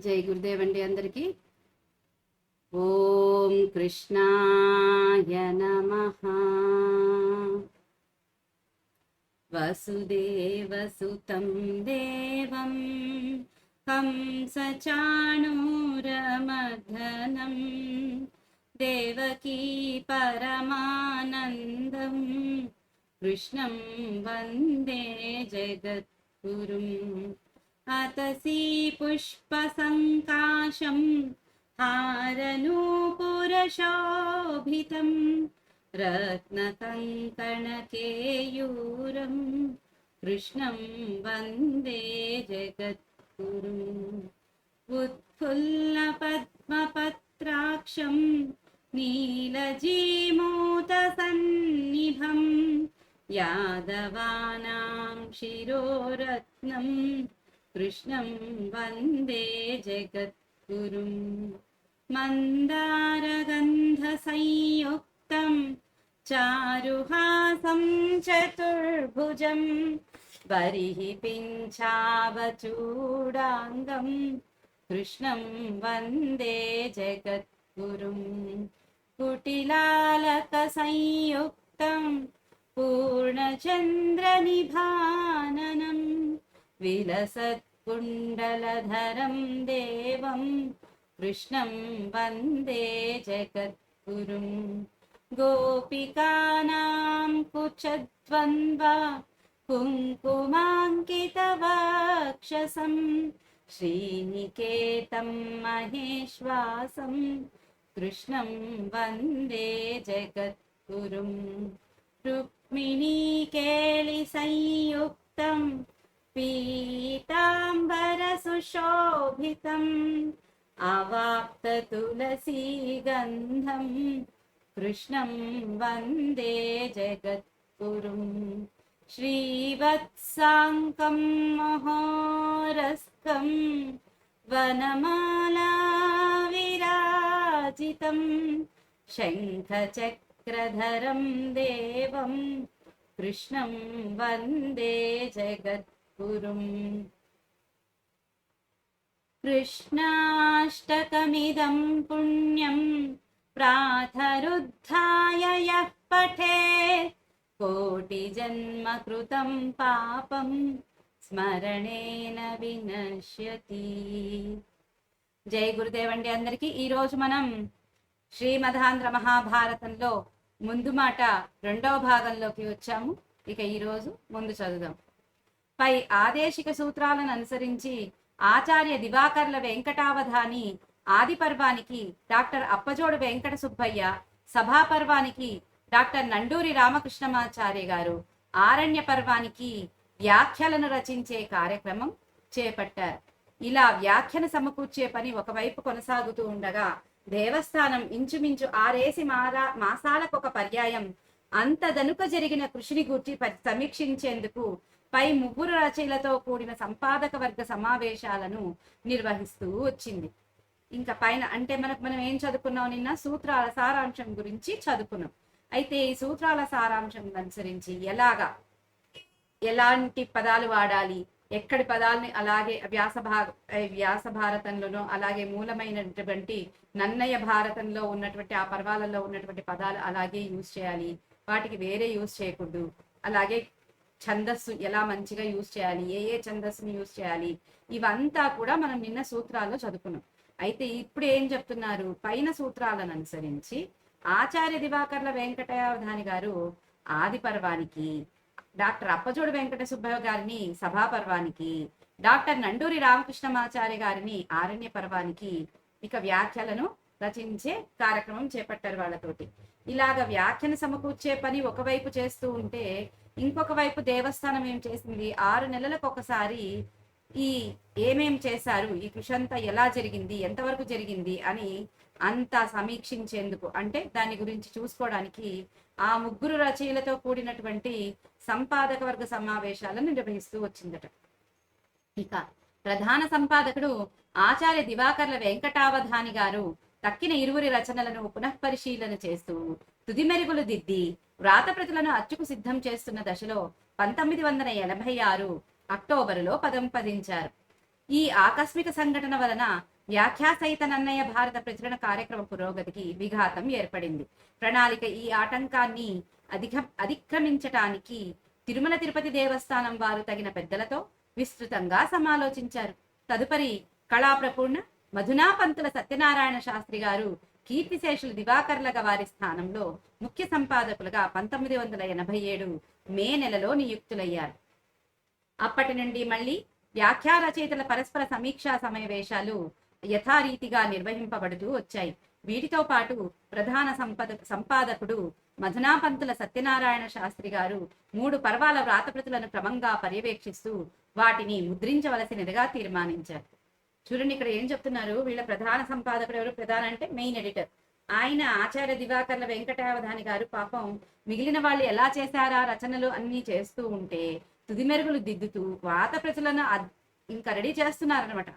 జై గురుదేవ్ అండి అందరికీ. ఓం కృష్ణాయ నమః. వసుదేవసుతం దేవం కంసచాణూరమర్దనం దేవకీ పరమానందం కృష్ణం వందే జగద్గురుం. అతసీ పుష్పసంకాశం హారనూపురశోభితం రత్నకంకణకేయూరం కృష్ణం వందే జగద్గురుం. ఉత్ఫుల్లపద్మపత్రాక్షం నీలజీమూతసన్నిభం యాదవానాం శిరోరత్నం కృష్ణం వందే జగద్గురుం. మందారగంధసంయుక్తం చారుహాసం చతుర్భుజం బరిః పింఛావచూడాంగం కృష్ణం వందే జగద్గురుం. కుటిలాలకసంయుక్తం పూర్ణచంద్రనిభాననం విలసత్కుండలధరం దేవం కృష్ణం వందే జగద్గురుం. గోపికానాం కుచద్వంద్వ కుంకుమాంకితవక్షసం శ్రీనికేతం మహేశ్వాసం కృష్ణం వందే జగద్గురుం. రుక్మిణీకేళి సంయుక్తం పీతాంబరసుశోభితం అవాప్తతులసీగంధం కృష్ణం వందే జగద్గురుం. శ్రీవత్సాంకం మహోరస్కం వనమాలా విరాజితం శంఖచక్రధరం దేవం కృష్ణం వందే జగద్గురుం. కృష్ణాష్టకమిదం పుణ్యం ప్రాతరుద్ధాయ యః పఠేత్ కోటిజన్మకృతం పాపం స్మరణేన వినశ్యతి. జై గురుదేవ్ అండి అందరికీ. ఈరోజు మనం శ్రీమదాంధ్ర మహాభారతంలో ముందు మాట రెండవ భాగంలోకి వచ్చాము. ఇక ఈరోజు ముందు చదువుదాం. పై ఆదేశిక సూత్రాలను అనుసరించి ఆచార్య దివాకర్ల వెంకటావధాని ఆది పర్వానికి డాక్టర్ అప్పజోడు వెంకట సుబ్బయ్య, సభా పర్వానికి డాక్టర్ నండూరి రామకృష్ణమాచార్య గారు, ఆరణ్య పర్వానికి వ్యాఖ్యలను రచించే కార్యక్రమం చేపట్టారు. ఇలా వ్యాఖ్యను సమకూర్చే పని ఒకవైపు కొనసాగుతూ ఉండగా దేవస్థానం ఇంచుమించు 6 మాసాలకొక పర్యాయం అంతదనుక జరిగిన కృషిని గూర్చి సమీక్షించేందుకు పై 3 రచయిలతో కూడిన సంపాదక వర్గ సమావేశాలను నిర్వహిస్తూ వచ్చింది. ఇంకా పైన అంటే మనం ఏం చదువుకున్నాం, నిన్న సూత్రాల సారాంశం గురించి చదువుకున్నాం. అయితే ఈ సూత్రాల సారాంశం అనుసరించి ఎలాంటి పదాలు వాడాలి, ఎక్కడి పదాలని, అలాగే వ్యాస భారతంలోనూ అలాగే మూలమైనటువంటి నన్నయ భారతంలో ఉన్నటువంటి ఆ పర్వాలలో ఉన్నటువంటి పదాలు అలాగే యూజ్ చేయాలి, వాటికి వేరే యూజ్ చేయకూడదు, అలాగే ఛందస్సు ఎలా మంచిగా యూజ్ చేయాలి, ఏ ఛందస్సుని యూజ్ చేయాలి, ఇవంతా కూడా మనం నిన్న సూత్రాల్లో చదువుకున్నాం. అయితే ఇప్పుడు ఏం చెప్తున్నారు, పైన సూత్రాలను అనుసరించి ఆచార్య దివాకర్ల వెంకటావధాని గారు ఆది పర్వానికి, డాక్టర్ అప్పజోడు వెంకట సుబ్బయ్య గారిని సభా పర్వానికి, డాక్టర్ నండూరి రామకృష్ణమాచార్య గారిని ఆరణ్య పర్వానికి ఇక వ్యాఖ్యలను రచించే కార్యక్రమం చేపట్టారు వాళ్ళతోటి. ఇలాగ వ్యాఖ్యను సమకూర్చే పని ఒకవైపు చేస్తూ ఉంటే ఇంకొక వైపు దేవస్థానం ఏం చేసింది, 6 నెలలకు ఒకసారి ఈ ఏమేం చేశారు, ఈ కృషి అంతా ఎలా జరిగింది, ఎంతవరకు జరిగింది అని అంతా సమీక్షించేందుకు, అంటే దాని గురించి చూసుకోవడానికి ఆ 3 రచయిలతో కూడినటువంటి సంపాదక వర్గ సమావేశాలను నిర్వహిస్తూ వచ్చిందట. ఇక ప్రధాన సంపాదకుడు ఆచార్య దివాకర్ల వెంకటావధాని గారు తక్కిన 20 రచనలను పునఃపరిశీలన చేస్తూ తుది మెరుగులు దిద్ది వ్రాతప్రతులను అచ్చుకు సిద్ధం చేస్తున్న దశలో 1986 అక్టోబరులో పదించారు. ఈ ఆకస్మిక సంఘటన వలన వ్యాఖ్యాసహిత నన్నయ భారత ప్రచురణ కార్యక్రమ పురోగతికి విఘాతం ఏర్పడింది. ప్రణాళిక ఈ ఆటంకాన్ని అధిక్రమించటానికి తిరుమల తిరుపతి దేవస్థానం వారు తగిన పెద్దలతో విస్తృతంగా సమాలోచించారు. తదుపరి కళాప్రపూర్ణ మధునాపంతుల సత్యనారాయణ శాస్త్రి గారు కీర్తిశేషులు దివాకర్ల వారి స్థానంలో ముఖ్య సంపాదకులుగా 1987 మే నెలలో నియుక్తులయ్యారు. అప్పటి నుండి మళ్ళీ వ్యాఖ్యా రచయితల పరస్పర సమీక్షా సమావేశాలు యథారీతిగా నిర్వహింపబడుతూ వచ్చాయి. వీటితో పాటు ప్రధాన సంపాదకుడు మధునాపంతుల సత్యనారాయణ శాస్త్రి గారు 3 పర్వాల వ్రాతప్రతులను క్రమంగా పర్యవేక్షిస్తూ వాటిని ముద్రించవలసినదిగా తీర్మానించారు. చూడండి, ఇక్కడ ఏం చెప్తున్నారు, వీళ్ళ ప్రధాన సంపాదకుడు ఎవరు? ప్రధాన అంటే మెయిన్ ఎడిటర్. ఆయన ఆచార్య దివాకర్ల వెంకటావధాని గారు పాపం మిగిలిన వాళ్ళు ఎలా చేశారా రచనలు అన్ని చేస్తూ ఉంటే తుది మెరుగులు దిద్దుతూ వ్రాతప్రతులను ఇంకా రెడీ చేస్తున్నారనమాట.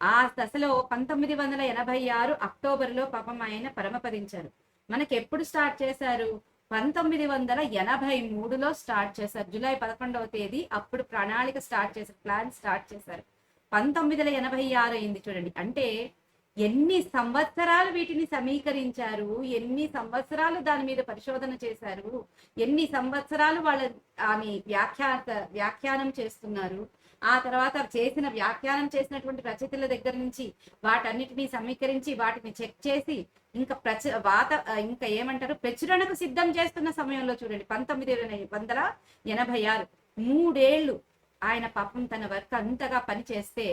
ఆ దశలో 1986 అక్టోబర్లో పాపం ఆయన పరమపదించారు. మనకి ఎప్పుడు స్టార్ట్ చేశారు? 1983లో స్టార్ట్ చేశారు. జూలై 11వ తేదీ అప్పుడు ప్రణాళిక స్టార్ట్ చేశారు, ప్లాన్ స్టార్ట్ చేశారు. 1986 అయింది చూడండి. అంటే ఎన్ని సంవత్సరాలు వీటిని సమీకరించారు, ఎన్ని సంవత్సరాలు దాని మీద పరిశోధన చేశారు, ఎన్ని సంవత్సరాలు వాళ్ళ ఆమె వ్యాఖ్యానం చేస్తున్నారు. ఆ తర్వాత చేసిన వ్యాఖ్యానం చేసినటువంటి రచయితల దగ్గర నుంచి వాటన్నిటినీ సమీకరించి వాటిని చెక్ చేసి ఇంకా ఇంకా ఏమంటారు ప్రచురణకు సిద్ధం చేస్తున్న సమయంలో చూడండి 1986 3 ఏళ్ళు ఆయన పాపం తన వర్క్ అంతగా పని చేస్తే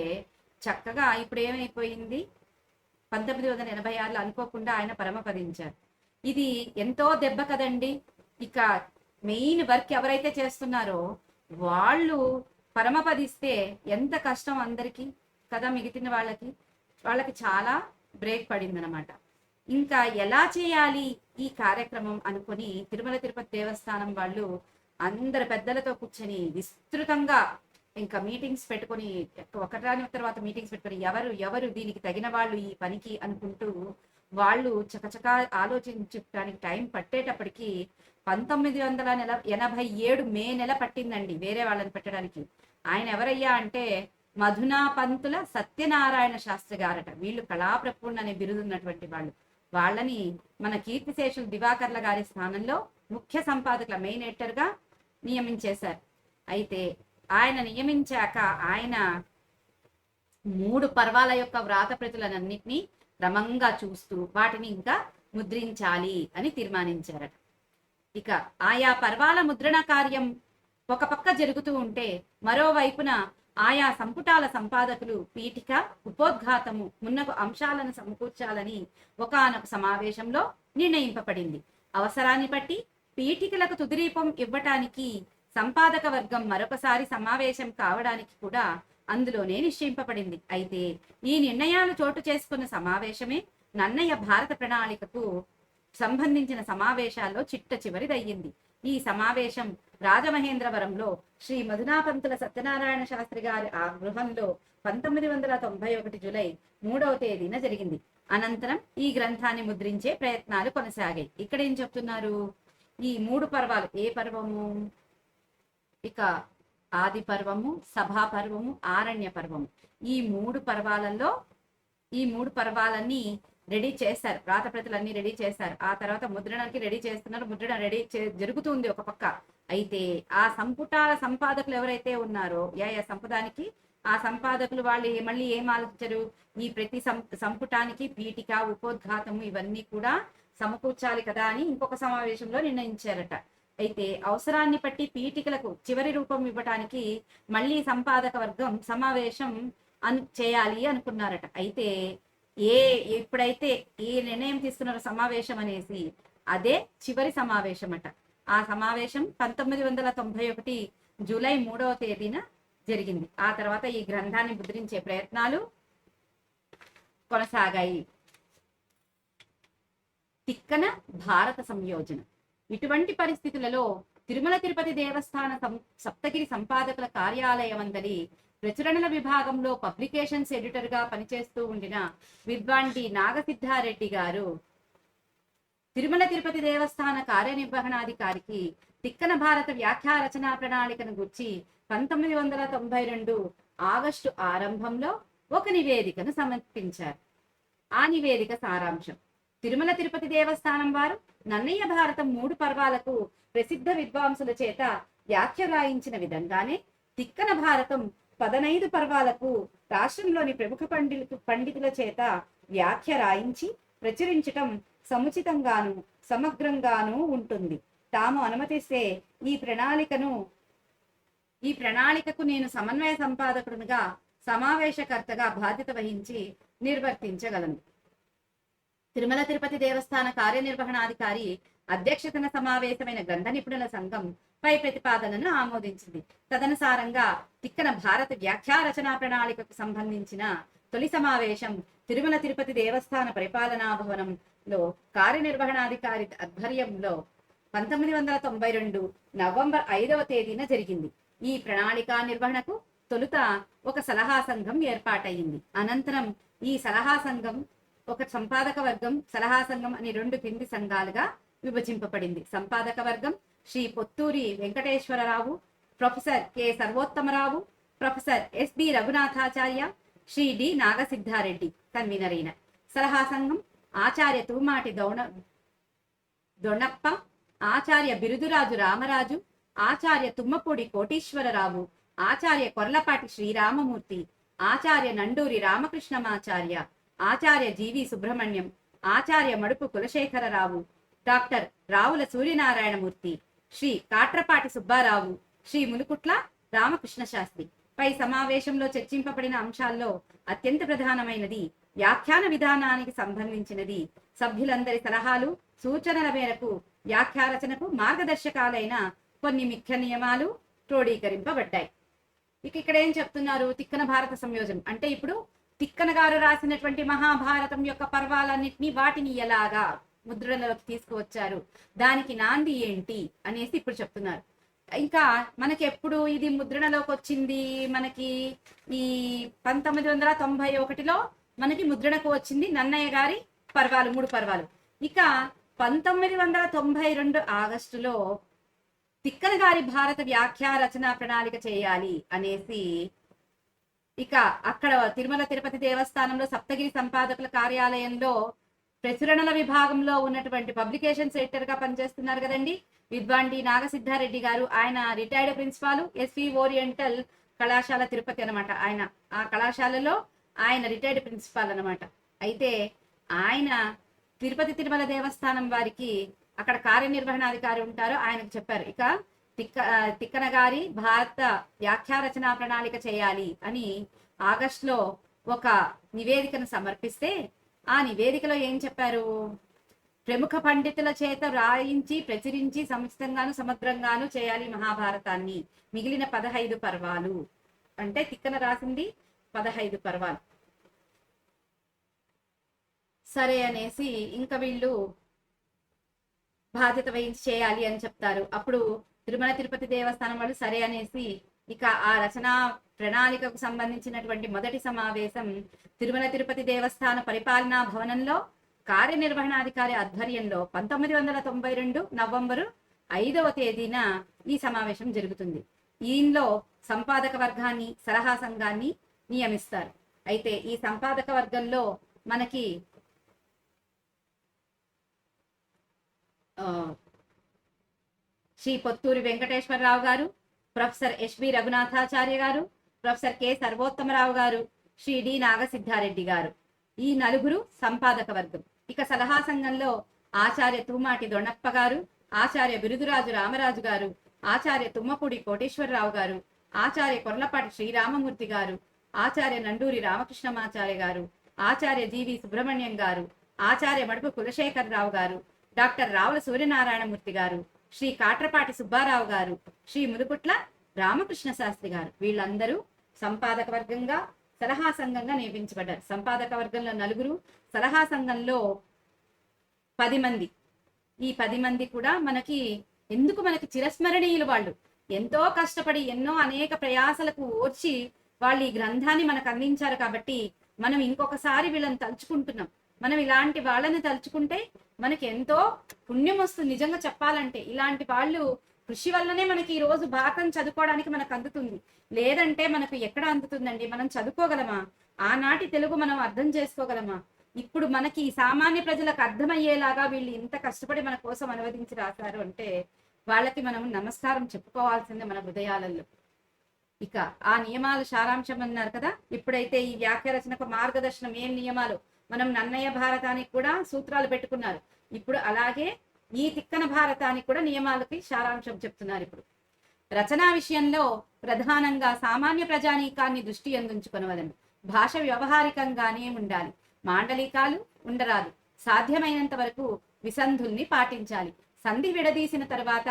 చక్కగా ఇప్పుడు ఏమైపోయింది, 1986లో అనుకోకుండా ఆయన పరమపదించారు. ఇది ఎంతో దెబ్బ కదండి. ఇక మెయిన్ వర్క్ ఎవరైతే చేస్తున్నారో వాళ్ళు పరమపదిస్తే ఎంత కష్టం అందరికీ కదా, మిగిలిన వాళ్ళకి చాలా బ్రేక్ పడింది అనమాట. ఇంకా ఎలా చేయాలి ఈ కార్యక్రమం అనుకుని తిరుమల తిరుపతి దేవస్థానం వాళ్ళు అందరు పెద్దలతో కూర్చొని విస్తృతంగా ఇంకా మీటింగ్స్ పెట్టుకొని ఒకటాని తర్వాత మీటింగ్స్ పెట్టుకొని ఎవరు దీనికి తగిన వాళ్ళు ఈ పనికి అనుకుంటూ వాళ్ళు చకచకా ఆలోచించడానికి టైం పట్టేటప్పటికి 1987 మే నెల పట్టిందండి వేరే వాళ్ళని పెట్టడానికి. ఆయన ఎవరయ్యా అంటే మధునాపంతుల సత్యనారాయణ శాస్త్రి గారట. వీళ్ళు కళాప్రపూర్ణ అనే బిరుదున్నటువంటి వాళ్ళని మన కీర్తిశేషులు దివాకర్ల గారి స్థానంలో ముఖ్య సంపాదకుల మెయిన్ ఎడిటర్ గా నియమించేశారు. అయితే ఆయన నియమించాక ఆయన 3 పర్వాల యొక్క వ్రాతప్రతులన్నింటినీ క్రమంగా చూస్తూ వాటిని ఇంకా ముద్రించాలి అని తీర్మానించారట. ఇక ఆయా పర్వాల ముద్రణ కార్యం ఒక పక్క జరుగుతూ ఉంటే మరోవైపున ఆయా సంపుటాల సంపాదకులు పీఠిక ఉపోద్ఘాతము మున్నగు అంశాలను సమకూర్చాలని ఒకానొక సమావేశంలో నిర్ణయింపబడింది. అవసరాన్ని బట్టి పీఠికలకు తుదిరూపం ఇవ్వటానికి సంపాదక వర్గం మరొకసారి సమావేశం కావడానికి కూడా అందులోనే నిశ్చయింపబడింది. అయితే ఈ నిర్ణయాలు చోటు చేసుకున్న సమావేశమే నన్నయ భారత ప్రణాళికకు సంబంధించిన సమావేశాల్లో చిట్ట చివరిదయ్యింది. ఈ సమావేశం రాజమహేంద్రవరంలో శ్రీ మధునాపంతుల సత్యనారాయణ శాస్త్రి గారి ఆ గృహంలో 1991 జూలై 3వ తేదీన జరిగింది. అనంతరం ఈ గ్రంథాన్ని ముద్రించే ప్రయత్నాలు కొనసాగాయి. ఇక్కడ ఏం చెప్తున్నారు, ఈ 3 పర్వాలు ఏ పర్వము, ఇక ఆది పర్వము, సభా పర్వము, ఆరణ్య పర్వము, ఈ 3 పర్వాలలో ఈ 3 పర్వాలన్నీ రెడీ చేశారు, వ్రాతప్రతులన్నీ రెడీ చేశారు. ఆ తర్వాత ముద్రణకి రెడీ చేస్తున్నారు, ముద్రణ రెడీ జరుగుతుంది ఒక పక్క. అయితే ఆ సంపుటాల సంపాదకులు ఎవరైతే ఉన్నారో సంపుటానికి ఆ సంపాదకులు వాళ్ళు మళ్ళీ ఏం ఆలోచించారు, ఈ ప్రతి సంపుటానికి పీఠిక ఉపోద్ఘాతము ఇవన్నీ కూడా సమకూర్చాలి కదా అని ఇంకొక సమావేశంలో నిర్ణయించారట. అయితే అవసరాన్ని బట్టి పీఠికలకు చివరి రూపం ఇవ్వటానికి మళ్ళీ సంపాదక వర్గం సమావేశం చేయాలి అనుకున్నారట. అయితే ఎప్పుడైతే ఈ నిర్ణయం తీసుకున్న సమావేశం అనేసి అదే చివరి సమావేశం అట. ఆ సమావేశం 1991 జూలై 3వ తేదీన జరిగింది. ఆ తర్వాత ఈ గ్రంథాన్ని ముద్రించే ప్రయత్నాలు కొనసాగాయి. తిక్కన భారత సంయోజన. ఇటువంటి పరిస్థితులలో తిరుమల తిరుపతి దేవస్థాన సప్తగిరి సంపాదకుల కార్యాలయమందలి ప్రచురణల విభాగంలో పబ్లికేషన్స్ ఎడిటర్ గా పనిచేస్తూ ఉండిన విద్వాన్ డి నాగసిద్ధారెడ్డి గారు తిరుమల తిరుపతి దేవస్థాన కార్యనిర్వహణాధికారికి తిక్కన భారత వ్యాఖ్యా రచనా ప్రణాళికను గుర్చి 1992 ఆగస్టు ఆరంభంలో ఒక నివేదికను సమర్పించారు. ఆ నివేదిక సారాంశం: తిరుమల తిరుపతి దేవస్థానం వారు నన్నయ్య భారతం 3 పర్వాలకు ప్రసిద్ధ విద్వాంసుల చేత వ్యాఖ్య రాయించిన విధంగానే తిక్కన భారతం 15 పర్వాలకు రాష్ట్రంలోని ప్రముఖ పండితుల చేత వ్యాఖ్య రాయించి ప్రచురించటం సముచితంగాను సమగ్రంగాను ఉంటుంది. తాము అనుమతిస్తే ఈ ప్రణాళికకు నేను సమన్వయ సంపాదకుడుగా సమావేశకర్తగా బాధ్యత వహించి నిర్వర్తించగలను. తిరుమల తిరుపతి దేవస్థాన కార్యనిర్వహణాధికారి అధ్యక్షతన సమావేశమైన గ్రంథ నిపుణుల సంఘం పై ప్రతిపాదనను ఆమోదించింది. తదనుసారంగా తిక్కన భారత వ్యాఖ్యా రచనా ప్రణాళికకు సంబంధించిన తొలి సమావేశం తిరుమల తిరుపతి దేవస్థాన పరిపాలనా భవనంలో కార్యనిర్వహణాధికారి ఆధ్వర్యంలో 1992 నవంబర్ 5వ తేదీన జరిగింది. ఈ ప్రణాళిక నిర్వహణకు తొలుత ఒక సలహా సంఘం ఏర్పాటయింది. అనంతరం ఈ సలహా సంఘం ఒక సంపాదక వర్గం, సలహా సంఘం అని 2 కింది సంఘాలుగా విభజింపబడింది. సంపాదక వర్గం Shri Potturi Venkateswararao, professor K Sarvottamarao, professor S B Raghunathacharya, Shri D Nagasiddhareddy convener అయిన. సలహా సంఘం ఆచార్య తూమాటి దొణప్ప, ఆచార్య బిరుదురాజు రామరాజు, ఆచార్య తుమ్మపూడి కోటీశ్వరరావు, ఆచార్య కొర్లపాటి శ్రీరామమూర్తి, ఆచార్య నండూరి రామకృష్ణమాచార్య, ఆచార్య జీవి సుబ్రహ్మణ్యం, ఆచార్య మడుపు కులశేఖరరావు, డాక్టర్ రావుల సూర్యనారాయణమూర్తి, శ్రీ కాట్రపాటి సుబ్బారావు, శ్రీ ములుకుట్ల రామకృష్ణ శాస్త్రి. పై సమావేశంలో చర్చింపబడిన అంశాల్లో అత్యంత ప్రధానమైనది వ్యాఖ్యాన విధానానికి సంబంధించినది. సభ్యులందరి సలహాలు సూచనల మేరకు వ్యాఖ్యారచనకు మార్గదర్శకాలైన కొన్ని ముఖ్య నియమాలు క్రోడీకరింపబడ్డాయి. ఇక్కడ ఏం చెప్తున్నారు? తిక్కన భారత సంయోజనం అంటే ఇప్పుడు తిక్కన గారు రాసినటువంటి మహాభారతం యొక్క పర్వాలన్నింటినీ వాటిని ఎలాగా ముద్రణలోకి తీసుకువచ్చారు, దానికి నాంది ఏంటి అనేసి ఇప్పుడు చెప్తున్నారు. ఇంకా మనకి ఎప్పుడు ఇది ముద్రణలోకి వచ్చింది? మనకి ఈ 1991లో మనకి ముద్రణకు వచ్చింది నన్నయ్య గారి పర్వాలు, 3 పర్వాలు. ఇక 1992 ఆగస్టులో తిక్కన గారి భారత వ్యాఖ్యా రచనా ప్రణాళిక చేయాలి అనేసి ఇక అక్కడ తిరుమల తిరుపతి దేవస్థానంలో సప్తగిరి సంపాదకుల కార్యాలయంలో ప్రచురణల విభాగంలో ఉన్నటువంటి పబ్లికేషన్స్ ఎడిటర్ గా పనిచేస్తున్నారు కదండి విద్వాన్ డి నాగసిద్ధారెడ్డి గారు. ఆయన రిటైర్డ్ ప్రిన్సిపాల్ ఎస్వి ఓరియంటల్ కళాశాల తిరుపతి అనమాట. ఆయన ఆ కళాశాలలో ఆయన రిటైర్డ్ ప్రిన్సిపాల్ అనమాట. అయితే ఆయన తిరుమల దేవస్థానం వారికి అక్కడ కార్యనిర్వహణాధికారి ఉంటారు, ఆయనకు చెప్పారు ఇక తిక్కన గారి భారత వ్యాఖ్యా రచనా ప్రణాళిక చేయాలి అని ఆగస్టులో ఒక నివేదికను సమర్పిస్తే ఆ నివేదికలో ఏం చెప్పారు? ప్రముఖ పండితుల చేత రాయించి ప్రచురించి సముచితంగాను సమగ్రంగాను చేయాలి మహాభారతాన్ని. మిగిలిన 15 పర్వాలు అంటే తిక్కన రాసింది 15 పర్వాలు. సరే అనేసి ఇంకా వీళ్ళు బాధ్యత వహించి చేయాలి అని చెప్తారు. అప్పుడు తిరుమల తిరుపతి దేవస్థానం వాళ్ళు సరే అనేసి ఇక ఆ రచనా ప్రణాళికకు సంబంధించినటువంటి మొదటి సమావేశం తిరుమల తిరుపతి దేవస్థాన పరిపాలనా భవనంలో కార్యనిర్వహణాధికారి ఆధ్వర్యంలో 1992 నవంబరు 5వ తేదీన ఈ సమావేశం జరుగుతుంది. దీనిలో సంపాదక వర్గాన్ని, సలహా సంఘాన్ని నియమిస్తారు. అయితే ఈ సంపాదక వర్గంలో మనకి శ్రీ పొత్తూరి వెంకటేశ్వరరావు గారు, ప్రొఫెసర్ ఎస్బి రఘునాథాచార్య గారు, ప్రొఫెసర్ కె సర్వోత్తమరావు గారు, శ్రీ డి నాగసిద్ధారెడ్డి గారు, ఈ 4 సంపాదక వర్గం. ఇక సలహా సంఘంలో ఆచార్య తూమాటి దొణప్ప గారు, ఆచార్య బిరుదురాజు రామరాజు గారు, ఆచార్య తుమ్మపూడి కోటేశ్వరరావు గారు, ఆచార్య కొర్లపాటి శ్రీరామమూర్తి గారు, ఆచార్య నండూరి రామకృష్ణమాచార్య గారు, ఆచార్య జీవి సుబ్రహ్మణ్యం గారు, ఆచార్య మడుపు కులశేఖరరావు గారు, డాక్టర్ రావుల సూర్యనారాయణమూర్తి గారు, శ్రీ కాట్రపాటి సుబ్బారావు గారు, శ్రీ ములుకుట్ల రామకృష్ణ శాస్త్రి గారు, వీళ్ళందరూ సంపాదక వర్గంగా సలహా సంఘంగా నియమించబడ్డారు. సంపాదక వర్గంలో 4, సలహా సంఘంలో 10 మంది. ఈ 10 మంది కూడా మనకి చిరస్మరణీయులు. వాళ్ళు ఎంతో కష్టపడి ఎన్నో అనేక ప్రయాసలకు ఓర్చి వాళ్ళు ఈ గ్రంథాన్ని మనకు అందించారు. కాబట్టి మనం ఇంకొకసారి వీళ్ళని తలుచుకుంటున్నాం. మనం ఇలాంటి వాళ్ళని తలుచుకుంటే మనకి ఎంతో పుణ్యం వస్తుంది. నిజంగా చెప్పాలంటే ఇలాంటి వాళ్ళు కృషి వల్లనే మనకి ఈ రోజు భారతం చదువుకోవడానికి మనకు అందుతుంది. లేదంటే మనకు ఎక్కడ అందుతుందండి? మనం చదువుకోగలమా? ఆనాటి తెలుగు మనం అర్థం చేసుకోగలమా? ఇప్పుడు మనకి సామాన్య ప్రజలకు అర్థమయ్యేలాగా వీళ్ళు ఇంత కష్టపడి మన కోసం అనువదించి రాశారు అంటే వాళ్ళకి మనం నమస్కారం చెప్పుకోవాల్సిందే మన హృదయాలలో. ఇక ఆ నియమాల సారాంశం అన్నారు కదా, ఇప్పుడైతే ఈ వ్యాఖ్య రచనకు మార్గదర్శనం ఏం నియమాలు, మనం నన్నయ్య భారతానికి కూడా సూత్రాలు పెట్టుకున్నారు. ఇప్పుడు అలాగే ఈ తిక్కన భారతానికి కూడా నియమాలకి సారాంశం చెప్తున్నారు. ఇప్పుడు రచనా విషయంలో ప్రధానంగా సామాన్య ప్రజానీకాన్ని దృష్టి అందించుకొనవలను. భాష వ్యవహారికంగానే ఉండాలి. మాండలికాలు ఉండరాదు. సాధ్యమైనంత వరకు విసంధుల్ని పాటించాలి. సంధి విడదీసిన తర్వాత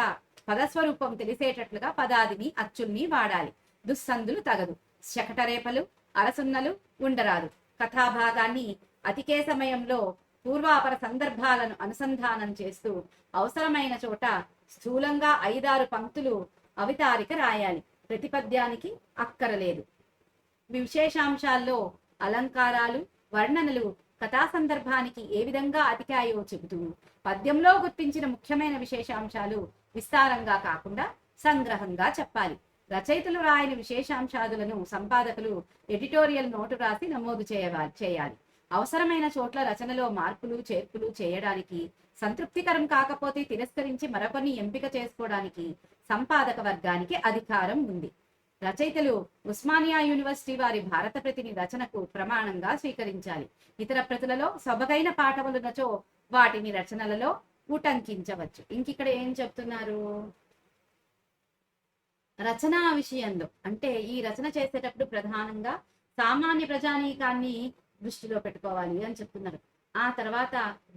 పదస్వరూపం తెలిసేటట్లుగా పదాదిని అచ్చుల్ని వాడాలి. దుస్సంధులు తగదు. శకటరేపలు అరసున్నలు ఉండరాదు. కథాభాగాన్ని అతికే సమయంలో పూర్వాపర సందర్భాలను అనుసంధానం చేస్తూ అవసరమైన చోట స్థూలంగా 5-6 పంక్తులు అవితారిక రాయాలి. ప్రతిపద్యానికి అక్కరలేదు. విశేషాంశాల్లో అలంకారాలు వర్ణనలు కథా సందర్భానికి ఏ విధంగా అతికాయో చెబుతూ పద్యంలో గుర్తించిన ముఖ్యమైన విశేషాంశాలు విస్తారంగా కాకుండా సంగ్రహంగా చెప్పాలి. రచయితలు రాయని విశేషాంశాదులను సంపాదకులు ఎడిటోరియల్ నోటు రాసి నమోదు చేయాలి. అవసరమైన చోట్ల రచనలో మార్పులు చేర్పులు చేయడానికి, సంతృప్తికరం కాకపోతే తిరస్కరించి మరొకరిని ఎంపిక చేసుకోవడానికి సంపాదక వర్గానికి అధికారం ఉంది. రచయితలు ఉస్మానియా యూనివర్సిటీ వారి భారత ప్రతిని రచనకు ప్రమాణంగా స్వీకరించాలి. ఇతర ప్రతులలో సొబగైన పాఠములున్నచో వాటిని రచనలలో ఉటంకించవచ్చు. ఇంకిక్కడ ఏం చెప్తున్నారు? రచనా విషయంలో అంటే ఈ రచన చేసేటప్పుడు ప్రధానంగా సామాన్య ప్రజానీకాన్ని దృష్టిలో పెట్టుకోవాలి అని చెప్తున్నారు. ఆ తర్వాత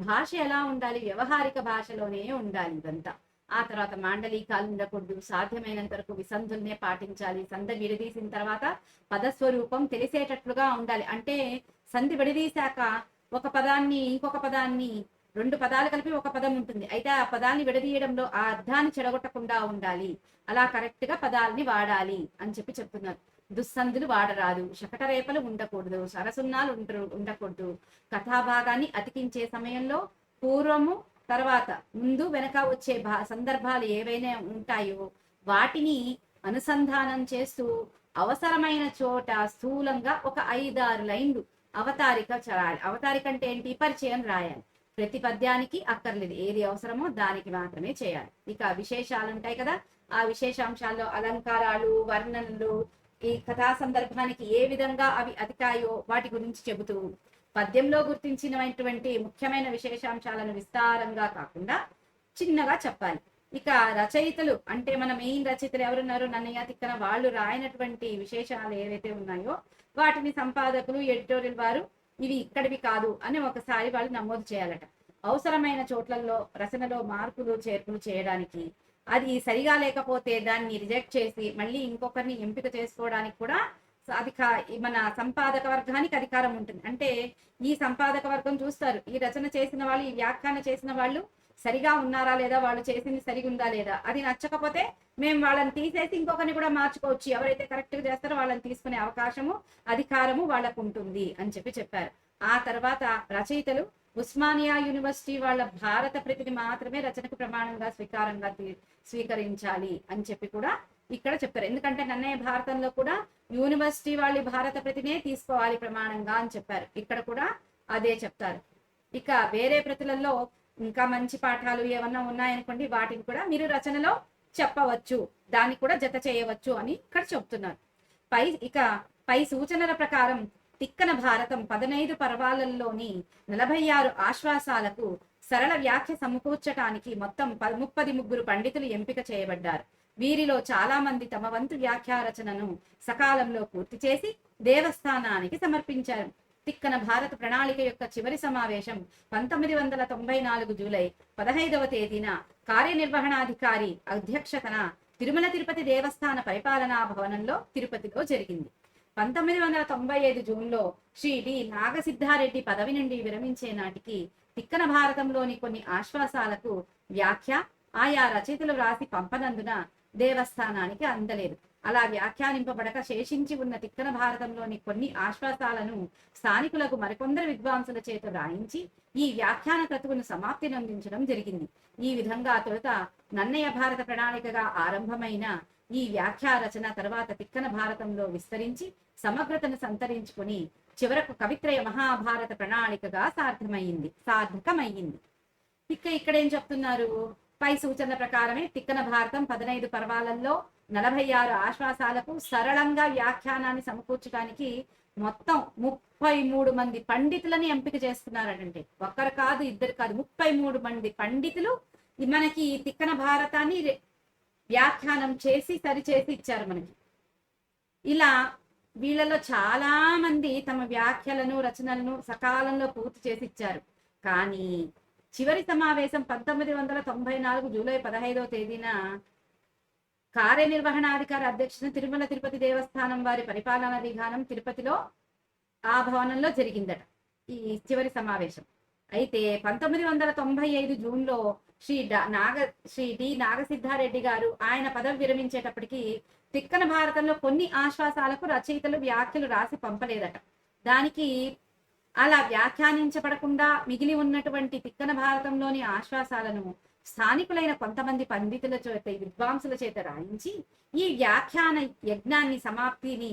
భాష ఎలా ఉండాలి? వ్యవహారిక భాషలోనే ఉండాలి ఇదంతా. ఆ తర్వాత మాండలికాలు ఉండకూడదు. సాధ్యమైనంత వరకు విసంధుల్నే పాటించాలి. సంధి విడదీసిన తర్వాత పదస్వరూపం తెలిసేటట్లుగా ఉండాలి. అంటే సంధి విడదీశాక ఒక పదాన్ని ఇంకొక పదాన్ని 2 పదాలు కలిపి ఒక పదం ఉంటుంది. అయితే ఆ పదాన్ని విడదీయడంలో ఆ అర్థాన్ని చెడగొట్టకుండా ఉండాలి. అలా కరెక్ట్ గా పదాలని వాడాలి అని చెప్తున్నారు. దుస్సంధులు వాడరాదు. శకటరేపలు ఉండకూడదు. సరసున్నాలు ఉండకూడదు. కథాభాగాన్ని అతికించే సమయంలో పూర్వము తర్వాత ముందు వెనక వచ్చే సందర్భాలు ఏవైనా ఉంటాయో వాటిని అనుసంధానం చేస్తూ అవసరమైన చోట స్థూలంగా ఒక 5-6 లైన్లు అవతారిక రాయాలి. అవతారిక అంటే ఏంటి? పరిచయం రాయాలి. ప్రతి పద్యానికి అక్కర్లేదు. ఏది అవసరమో దానికి మాత్రమే చేయాలి. ఇక విశేషాలు ఉంటాయి కదా, ఆ విశేషాంశాల్లో అలంకారాలు వర్ణనలు ఈ కథా సందర్భానికి ఏ విధంగా అవి అతికాయో వాటి గురించి చెబుతూ పద్యంలో గుర్తించినటువంటి ముఖ్యమైన విశేషాంశాలను విస్తారంగా కాకుండా చిన్నగా చెప్పాలి. ఇక రచయితలు అంటే మన మెయిన్ రచయితలు ఎవరున్నారు? నన్నయ్య, తిక్కన. వాళ్ళు రాయనటువంటి విశేషాలు ఏవైతే ఉన్నాయో వాటిని సంపాదకులు ఎడిటోరియల్ వారు ఇవి ఇక్కడివి కాదు అని ఒకసారి వాళ్ళు నమోదు చేయాలట. అవసరమైన చోట్లలో రచనలో మార్పులు చేర్పులు చేయడానికి, అది సరిగా లేకపోతే దాన్ని రిజెక్ట్ చేసి మళ్ళీ ఇంకొకరిని ఎంపిక చేసుకోవడానికి కూడా మన సంపాదక వర్గానికి అధికారం ఉంటుంది. అంటే ఈ సంపాదక వర్గం చూస్తారు ఈ రచన చేసిన వాళ్ళు, ఈ వ్యాఖ్యాన చేసిన వాళ్ళు సరిగా ఉన్నారా లేదా, వాళ్ళు చేసింది సరిగా ఉందా లేదా. అది నచ్చకపోతే మేము వాళ్ళని తీసేసి ఇంకొకరిని కూడా మార్చుకోవచ్చు. ఎవరైతే కరెక్ట్ గా చేస్తారో వాళ్ళని తీసుకునే అవకాశము అధికారము వాళ్ళకు ఉంటుంది అని చెప్పారు. ఆ తర్వాత రచయితలు ఉస్మానియా యూనివర్సిటీ వాళ్ళ భారత ప్రతిని మాత్రమే రచనకు ప్రమాణంగా స్వీకరించాలి అని చెప్పి కూడా ఇక్కడ చెప్పారు. ఎందుకంటే నన్నయ్య భారతంలో కూడా యూనివర్సిటీ వాళ్ళ భారత ప్రతినే తీసుకోవాలి ప్రమాణంగా అని చెప్పారు. ఇక్కడ కూడా అదే చెప్తారు. ఇక వేరే ప్రతులలో ఇంకా మంచి పాఠాలు ఏమన్నా ఉన్నాయనుకోండి, వాటిని కూడా మీరు రచనలో చెప్పవచ్చు, దాన్ని కూడా జత చేయవచ్చు అని ఇక్కడ చెప్తున్నారు. పై సూచనల ప్రకారం తిక్కన భారతం 15 పర్వాలలోని 46 ఆశ్వాసాలకు సరళ వ్యాఖ్య సమకూర్చటానికి మొత్తం 33 పండితులు ఎంపిక చేయబడ్డారు. వీరిలో చాలా మంది తమ వంతు వ్యాఖ్యారచనను సకాలంలో పూర్తి చేసి దేవస్థానానికి సమర్పించారు. తిక్కన భారత ప్రణాళిక యొక్క చివరి సమావేశం 1994 జూలై 15వ తేదీన కార్యనిర్వహణాధికారి అధ్యక్షతన తిరుమల తిరుపతి దేవస్థాన పరిపాలనా భవనంలో తిరుపతిలో జరిగింది. 1995 జూన్లో శ్రీ డి నాగసిద్ధారెడ్డి పదవి నుండి విరమించే నాటికి తిక్కన భారతంలోని కొన్ని ఆశ్వాసాలకు వ్యాఖ్య ఆయా రచయితలు రాసి పంపనందున దేవస్థానానికి అందలేదు. అలా వ్యాఖ్యానింపబడక శేషించి ఉన్న తిక్కన భారతంలోని కొన్ని ఆశ్వాసాలను స్థానికులకు మరికొందరు విద్వాంసుల చేత రాయించి ఈ వ్యాఖ్యాన క్రతువును సమాప్తి నందించడం జరిగింది. ఈ విధంగా తొలుత నన్నయ భారత ప్రణాళికగా ఆరంభమైన ఈ వ్యాఖ్యా రచన తర్వాత తిక్కన భారతంలో విస్తరించి సమగ్రతను సంతరించుకుని చివరకు కవిత్రయ మహాభారత ప్రణాళికగా సార్థకమయ్యింది. ఇక్కడ ఏం చెప్తున్నారు? పై సూచనల ప్రకారమే తిక్కన భారతం 15 పర్వాలలో 46 ఆశ్వాసాలకు సరళంగా వ్యాఖ్యానాన్ని సమకూర్చడానికి మొత్తం 33 మంది పండితులని ఎంపిక చేసుకున్నారంటే, ఒక్కరు కాదు, ఇద్దరు కాదు, 33 మంది పండితులు మనకి తిక్కన భారతాన్ని వ్యాఖ్యానం చేసి సరిచేసి ఇచ్చారు మనకి. ఇలా వీళ్ళలో చాలా మంది తమ వ్యాఖ్యలను రచనలను సకాలంలో పూర్తి చేసి ఇచ్చారు. కానీ చివరి సమావేశం 1994 జూలై 15వ తేదీన కార్యనిర్వహణాధికారి అధ్యక్షుడు తిరుమల తిరుపతి దేవస్థానం వారి పరిపాలనా విధానం తిరుపతిలో ఆ భవనంలో జరిగిందట ఈ చివరి సమావేశం. అయితే 1995 జూన్లో శ్రీ డి నాగసిద్ధారెడ్డి గారు ఆయన పదవి విరమించేటప్పటికి తిక్కన భారతంలో కొన్ని ఆశ్వాసాలకు రచయితలు వ్యాఖ్యలు రాసి పంపలేదట. దానికి అలా వ్యాఖ్యానించబడకుండా మిగిలి ఉన్నటువంటి తిక్కన భారతంలోని ఆశ్వాసాలను స్థానికులైన కొంతమంది పండితుల చేత విద్వాంసుల చేత రాయించి ఈ వ్యాఖ్యాన యజ్ఞాన్ని సమాప్తిని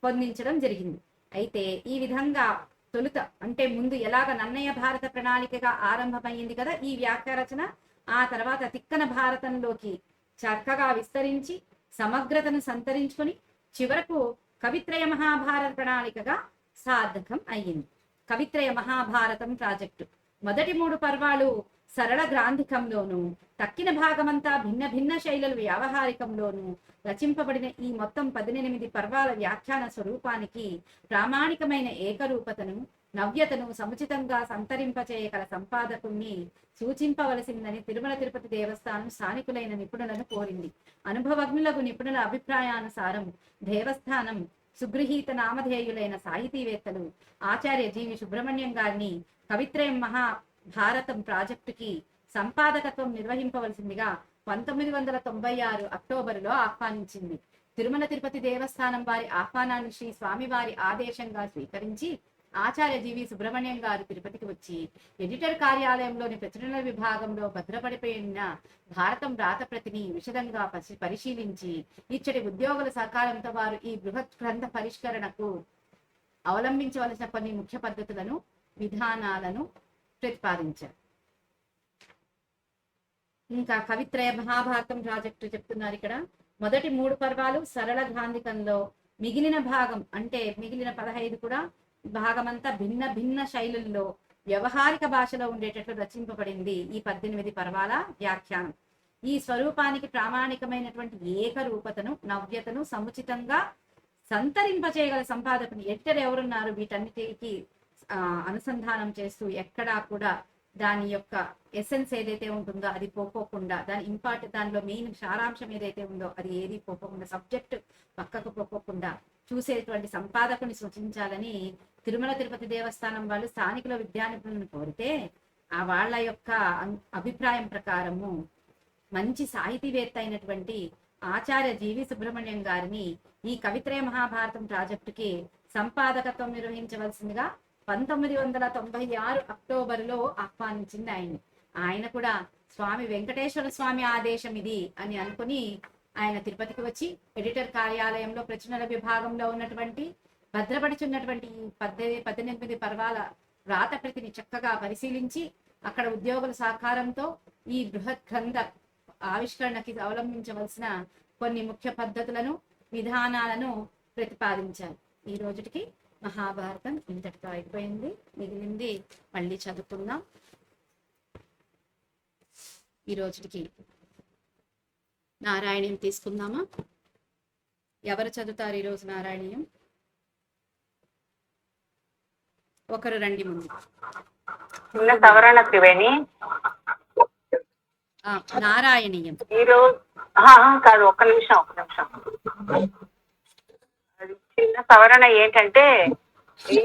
పొందించడం జరిగింది. అయితే ఈ విధంగా తొలుత అంటే ముందు ఎలాగ నన్నయ భారత ప్రణాళికగా ఆరంభమైంది కదా ఈ వ్యాఖ్య రచన, ఆ తర్వాత తిక్కన భారతంలోకి చక్కగా విస్తరించి సమగ్రతను సంతరించుకొని చివరకు కవిత్రయ మహాభారత ప్రణాళికగా సార్థకం అయ్యింది. కవిత్రయ మహాభారతం ప్రాజెక్టు మొదటి 3 పర్వాలు సరళ గ్రాంధికంలోను, తక్కిన భాగమంతా భిన్న భిన్న శైలుల వ్యావహారికంలోను రచింపబడిన ఈ మొత్తం 18 పర్వాల వ్యాఖ్యాన స్వరూపానికి ప్రామాణికమైన ఏకరూపతను, నవ్యతను సముచితంగా సంతరింపచేయగల సంపాదకుణ్ణి సూచింపవలసిందని తిరుమల తిరుపతి దేవస్థానం స్థానికులైన నిపుణులను కోరింది. అనుభవజ్ఞులకు నిపుణుల అభిప్రాయానుసారం దేవస్థానం సుగృహీత నామధేయులైన సాహితీవేత్తలు ఆచార్య జీవి సుబ్రహ్మణ్యం గారిని కవిత్రయం మహాభారతం ప్రాజెక్టుకి సంపాదకత్వం నిర్వహింపవలసిందిగా 1996 అక్టోబరులో ఆహ్వానించింది. తిరుమల తిరుపతి దేవస్థానం వారి ఆహ్వానాన్ని శ్రీ స్వామివారి ఆదేశంగా స్వీకరించి ఆచార్య జీవి సుబ్రహ్మణ్యం గారు తిరుపతికి వచ్చి ఎడిటర్ కార్యాలయంలోని ప్రచురణ విభాగంలో భద్రపడిపోయిన భారతం రాతప్రతిని విశదంగా పరిశీలించి ఇచ్చటి ఉద్యోగుల సహకారంతో వారు ఈ బృహత్ గ్రంథ పరిష్కరణకు అవలంబించవలసిన కొన్ని ముఖ్య పద్ధతులను విధానాలను ప్రతిపాదించారు. ఇంకా కవిత్రయ మహాభారతం ప్రాజెక్టు చెప్తున్నారు ఇక్కడ. మొదటి 3 పర్వాలు సరళ గ్రాంధికంలో, మిగిలిన భాగం అంటే మిగిలిన 15 కూడా భాగమంతా భిన్న భిన్న శైలుల్లో వ్యవహారిక భాషలో ఉండేటట్లు రచింపబడింది ఈ 18 పర్వాల వ్యాఖ్యానం. ఈ స్వరూపానికి ప్రామాణికమైనటువంటి ఏకరూపతను, నవ్యతను సముచితంగా సంతరింపచేయగల సంపాదకుని ఎడిటర్ ఎవరున్నారు వీటన్నిటికి అనుసంధానం చేస్తూ ఎక్కడా కూడా దాని యొక్క ఎసెన్స్ ఏదైతే ఉంటుందో అది పోకోకుండా, దానిలో మెయిన్ సారాంశం ఏదైతే ఉందో అది ఏది పోకోకుండా, సబ్జెక్ట్ పక్కకు పోకోకుండా చూసేటువంటి సంపాదకుని సూచించాలని తిరుమల తిరుపతి దేవస్థానం వాళ్ళు స్థానికుల విద్యా నిపుణులను కోరితే ఆ వాళ్ళ యొక్క అభిప్రాయం ప్రకారము మంచి సాహితీవేత్త అయినటువంటి ఆచార్య జీవి సుబ్రహ్మణ్యం గారిని ఈ కవిత్రయ మహాభారతం ప్రాజెక్టుకి సంపాదకత్వం నిర్వహించవలసిందిగా 1996 అక్టోబరులో ఆహ్వానించింది ఆయన కూడా స్వామి వెంకటేశ్వర స్వామి ఆదేశం ఇది అని అనుకుని ఆయన తిరుపతికి వచ్చి ఎడిటర్ కార్యాలయంలో ప్రచురణ విభాగంలో ఉన్నటువంటి భద్రపడుచున్నటువంటి 18 పర్వాల రాతప్రతిని చక్కగా పరిశీలించి అక్కడ ఉద్యోగుల సహకారంతో ఈ బృహత్ గ్రంథ ఆవిష్కరణకి అవలంబించవలసిన కొన్ని ముఖ్య పద్ధతులను విధానాలను ప్రతిపాదించారు. ఈ రోజుకి మహాభారతం ఇంతటితో అయిపోయింది. మిగిలింది మళ్ళీ చదువుకుందాం. ఈ రోజుకి నారాయణీయం తీసుకుందామా? ఎవరు చదువుతారు ఈరోజు నారాయణీయం? ఒకరు రండి ముందు. సవరణ త్రివేణి నారాయణీయం ఈరోజు కాదు, ఒక్క నిమిషం. అది చిన్న సవరణ ఏంటంటే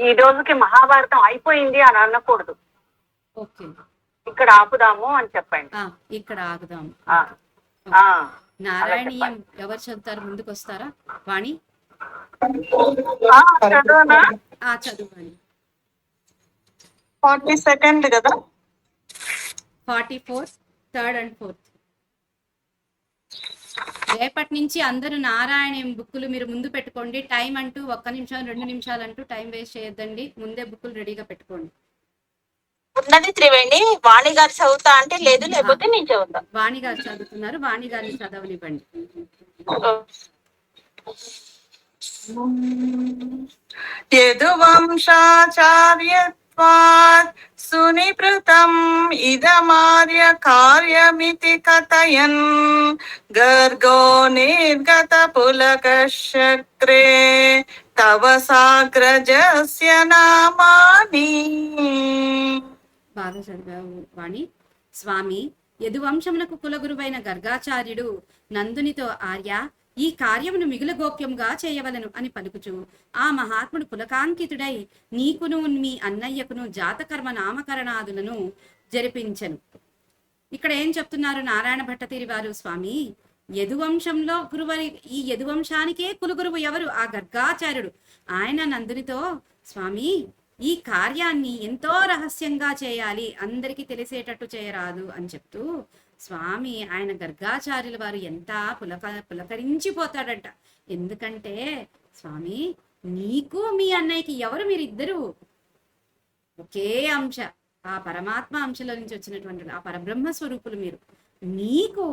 ఈ రోజుకి మహాభారతం అయిపోయింది అని అనకూడదు. ఓకే, ఇక్కడ ఆపుదాము అని చెప్పండి. ఇక్కడ ఆగుదాం. నారాయణీయం ఎవరు చదువుతారు? ముందుకు వస్తారా? వాణి చదవనా? చదువు. 42 కదా, 44 3rd and 4th. రేపటి నుంచి అందరూ నారాయణ బుక్కులు మీరు ముందు పెట్టుకోండి. టైం అంటూ 1 నిమిషం 2 నిమిషాలు అంటూ టైం వేస్ట్ చేయొద్దండి. ముందే బుక్కులు రెడీగా పెట్టుకోండి. ఉన్నది త్రివేణి. వాణి గారు చదువుతా అంటే లేదు, లేకపోతే నేను చదువుతా. వాణి గారు చదువుతున్నారు, వాణి గారిని చదవనివ్వండి. యదువంశాచార్యత్వాత్ సునిపృతం ఇదమార్య కార్యమితి కథయన్ గర్గో నిర్గత పులకశక్రే తవ సాగ్రజస్య నామాని. బాగా చదివావు వాణి. స్వామి, యదువంశమునకు కులగురువైన గర్గాచార్యుడు నందునితో, ఆర్య, ఈ కార్యమును మిగుల గోప్యంగా చేయవలను అని పలుకుచు ఆ మహాత్ముడు పులకాంకితుడై నీకును మీ అన్నయ్యకును జాతకర్మ నామకరణాదులను జరిపించను. ఇక్కడ ఏం చెప్తున్నారు నారాయణ భట్టతిరి వారు? స్వామి, యదువంశంలో గురువరి, ఈ యదువంశానికే కులగురువు ఎవరు? ఆ గర్గాచార్యుడు. ఆయన నందునితో, స్వామి, ఈ కార్యాన్ని ఎంతో రహస్యంగా చేయాలి, అందరికీ తెలిసేటట్టు చేయరాదు అని చెప్తూ స్వామి ఆయన గర్గాచార్యుల వారు ఎంత పులకరించిపోతాడంట. ఎందుకంటే స్వామి, నీకు మీ అన్నయ్యకి ఎవరు? మీరిద్దరు ఒకే అంశ, ఆ పరమాత్మ అంశలో నుంచి వచ్చినటువంటి ఆ పరబ్రహ్మ స్వరూపులు మీరు. నీకు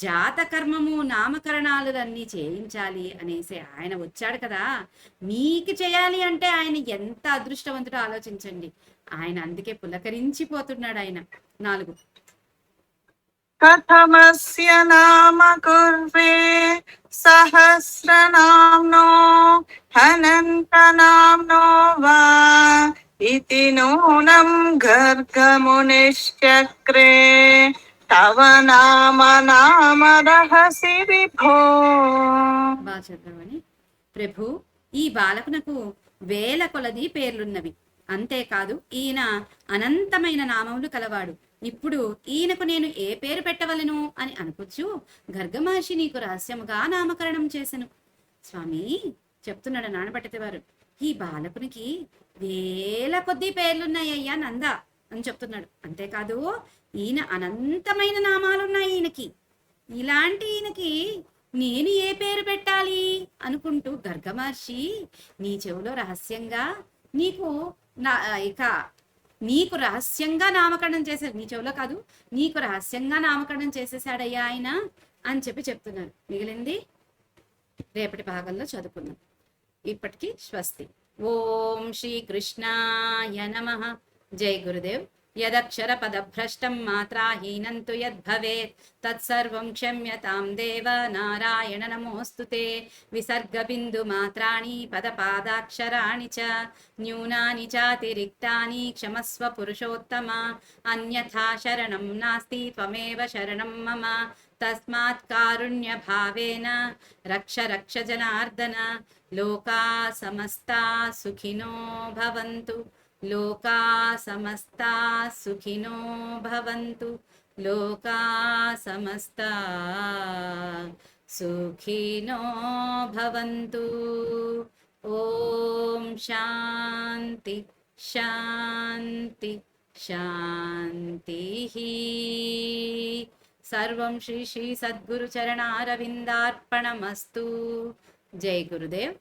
జాతకర్మము నామకరణాలు అన్నీ చేయించాలి అనేసి ఆయన వచ్చాడు కదా. మీకు చేయాలి అంటే ఆయన ఎంత అదృష్టవంతుడో ఆలోచించండి. ఆయన అందుకే పులకరించిపోతున్నాడు ఆయన. 4 కథమస్య నామ కుర్వే సహస్రనామ్నో హనంతనామ్నో వా ఇతి నూనం గర్గమునిశ్చక్రే తవ నామ నామ రహసి విభో. బాగా చదవని. ప్రభు, ఈ బాలకునకు వేల కొలది పేర్లున్నవి. అంతేకాదు ఈయన అనంతమైన నామములు కలవాడు. ఇప్పుడు ఈయనకు నేను ఏ పేరు పెట్టవలను అని అనుకోవచ్చు. గర్గమహర్షి నీకు రహస్యముగా నామకరణం చేసెను. స్వామి చెప్తున్నాడు నానబట్టితే వారు, ఈ బాలకునికి వేల కొద్ది పేర్లున్నాయ్యా నంద అని చెప్తున్నాడు. అంతేకాదు ఈయన అనంతమైన నామాలున్నాయి ఈయనకి. ఇలాంటి ఈయనకి నేను ఏ పేరు పెట్టాలి అనుకుంటూ గర్గమహర్షి నీ చెవిలో రహస్యంగా నీకు రహస్యంగా నామకరణం చేశాడు. నీ చెవిలో కాదు, నీకు రహస్యంగా నామకరణం చేసేసాడయ్యా ఆయన అని చెప్తున్నారు. మిగిలింది రేపటి భాగంలో చదువుకుందాం. ఇప్పటికి స్వస్తి. ఓం శ్రీ కృష్ణాయ నమః. జై గురుదేవ్. యదక్షర పదభ్రష్టం మాత్రాహీనంతు యద్భవేత్ తత్సర్వం క్షమ్యతాం దేవ నారాయణ నమోస్తుతే. విసర్గ బిందు మాత్రాణి పదపాదాక్షరాణి చ న్యూనాని చాతిరిక్తాని క్షమస్వ పురుషోత్తమ. అన్యథా శరణం నాస్తి త్వమేవ శరణం మమ. తస్మాత్ కారుణ్య భావేన రక్ష రక్ష జనార్దన. లోకా సమస్తా సుఖినో భవంతు. లోకా సమస్తా సుఖినో భవంతు. లోకా సమస్తా సుఖినో భవంతు. ఓం శాంతి శాంతి శాంతి. సర్వం శ్రీ శ్రీ సద్గురు చరణారవిందార్పణమస్తు. జై గురుదేవ్.